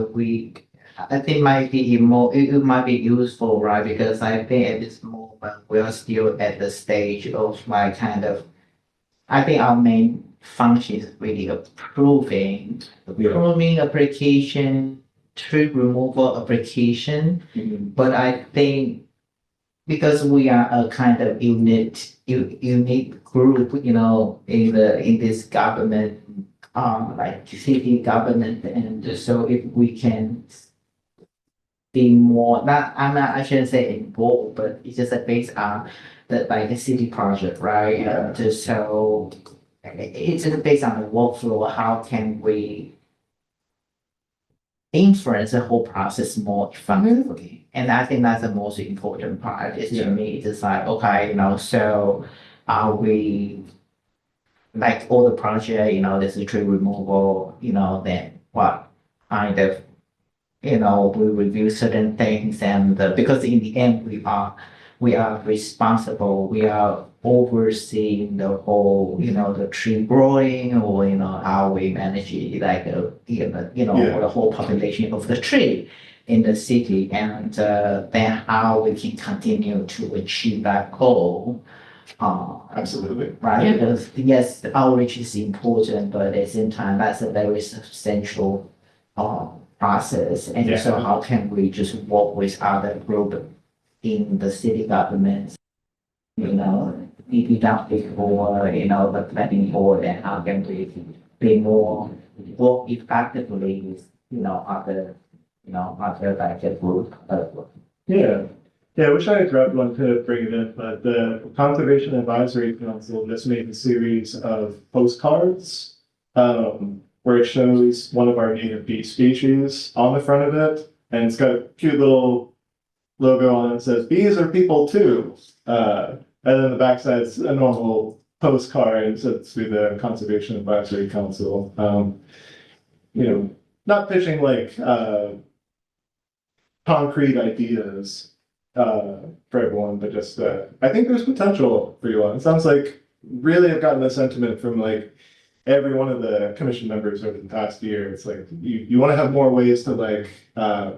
I think might be more, it might be useful, right? Because I think at this moment we are still at the stage of like I think our main function is really approving application, tree removal application. But I think because we are a kind of unique group, in this government, like city government, and so if we can be more, I shouldn't say involved, but it's just based on the city project, right? Yeah. So it's just based on the workflow. How can we influence the whole process more effectively? And I think that's the most important part. Is to me, it's like, okay, so are we like all the project, there's a tree removal, then what kind of, we review certain things and because in the end we are responsible, we are overseeing the whole, the tree growing or, how we manage it, like, Yeah. the whole population of the tree in the city and then how we can continue to achieve that goal. Absolutely. Right? Because yes, the outreach is important, but at the same time, that's a very substantial process. And so Yeah. how can we just work with other group in the city government, maybe down before, the planning board, and how can we be more work effectively with, other like a group. Yeah. Yeah, I wish I had grabbed one to bring it in, but the Conservation Advisory Council just made a series of postcards where it shows one of our native bee species on the front of it, and it's got a cute little logo on it that says bees are people too. And then the backside's a normal postcard, so it's through the Conservation Advisory Council. Not pitching like concrete ideas for everyone, but just I think there's potential for you all. It sounds like really I've gotten a sentiment from like every one of the commission members over the past year. It's like you want to have more ways to like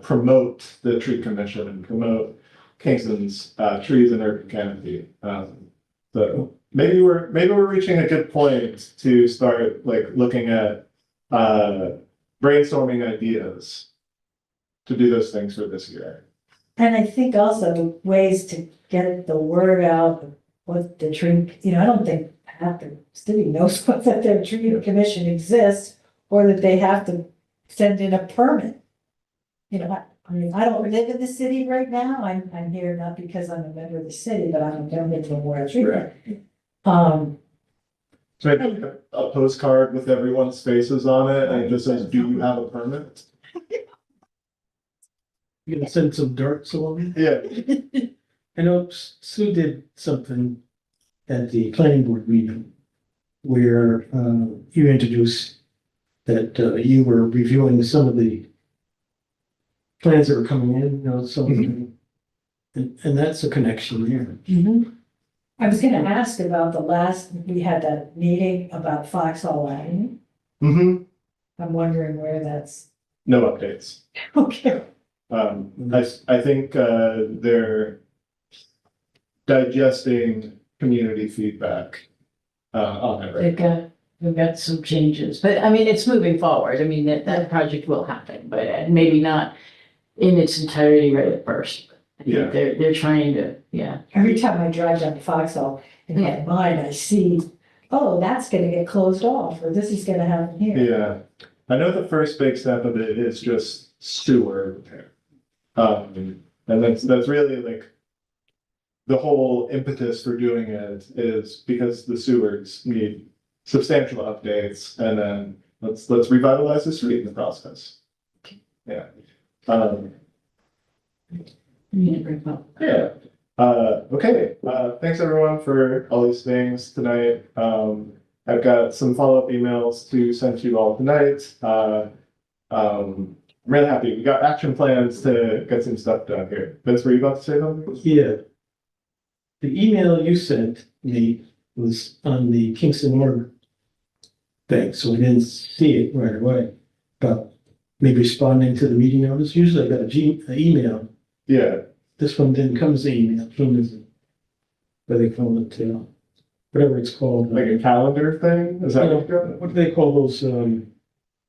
promote the tree commission and promote Kingston's trees and urban canopy. So maybe we're reaching a good point to start like looking at brainstorming ideas to do those things for this year. And I think also ways to get the word out, what the tree, I don't think half the city knows what that their tree commission exists, or that they have to send in a permit. I mean, I don't live in the city right now, I'm here not because I'm a member of the city, but I'm a member of the Memorial Tree. Right. So I think a postcard with everyone's faces on it and it just says, do you have a permit? You gonna send some darts along? Yeah. I know Sue did something at the planning board meeting where you introduced that you were reviewing some of the plans that were coming in, some of them. And that's a connection there. I was gonna ask about we had that meeting about Foxhall Avenue. Mm-hmm. I'm wondering where that's, No updates. okay. I think they're digesting community feedback on it right We've got some changes, but I mean, it's moving forward. I mean, that project will happen, but maybe not in its entirety right at first. I think Yeah. They're trying to, yeah. Every time I drive down to Foxhall, in my mind, I see, oh, that's gonna get closed off, or this is gonna happen here. Yeah, I know the first big step of it is just sewer repair. And that's really like the whole impetus for doing it is because the sewers need substantial updates, and then let's revitalize the street in the process. Yeah. Yeah. Okay, thanks everyone for all these things tonight. I've got some follow-up emails to send to you all tonight. I'm really happy. We got action plans to get some stuff done here. Vince, were you about to say something? Yeah. The email you sent me was on the Kingston Order thing, so we didn't see it right away. But me responding to the meeting notice, usually I got an email. Yeah, This one didn't come as an email, it came as what do they call it, whatever it's called. like a calendar thing? Is that what you're What do they call those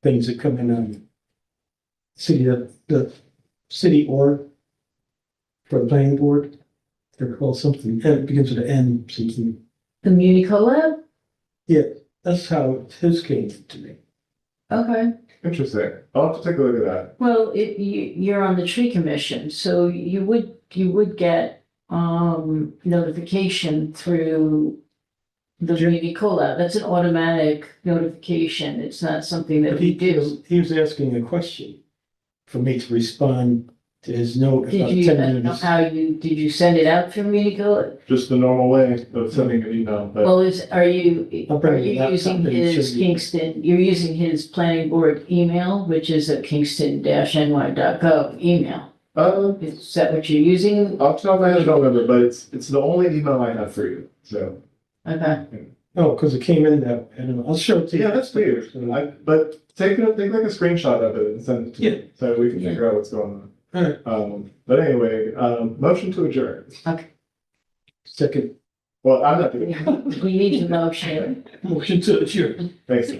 things that come in the city org for the planning board? They're called something, it begins with an M something. The Muni Collab? Yeah, that's how his came to me. Okay. Interesting. I'll have to take a look at that. Well, you're on the tree commission, so you would get notification through the Muni Collab. That's an automatic notification. It's not something that But we do. he was asking a question for me to respond to his note Did about you, 10 I don't know minutes. how did you send it out for me to go? Just the normal way of sending an email, but Well, are you I'll bring the using laptop and his show you. Kingston, you're using his planning board email, which is a kingston-ny.gov email? Is that what you're using? off the top of my head, I don't remember, but it's the only email I have for you, so. Okay, Oh, because it came in that, I don't know, I'll show it to you. Yeah, that's weird. But take like a screenshot of it and send it to me, so we can figure out what's going Alright, on. But anyway, motion to adjourn. second Well, I'm not doing it. we need to motion. motion to adjourn. Thanks.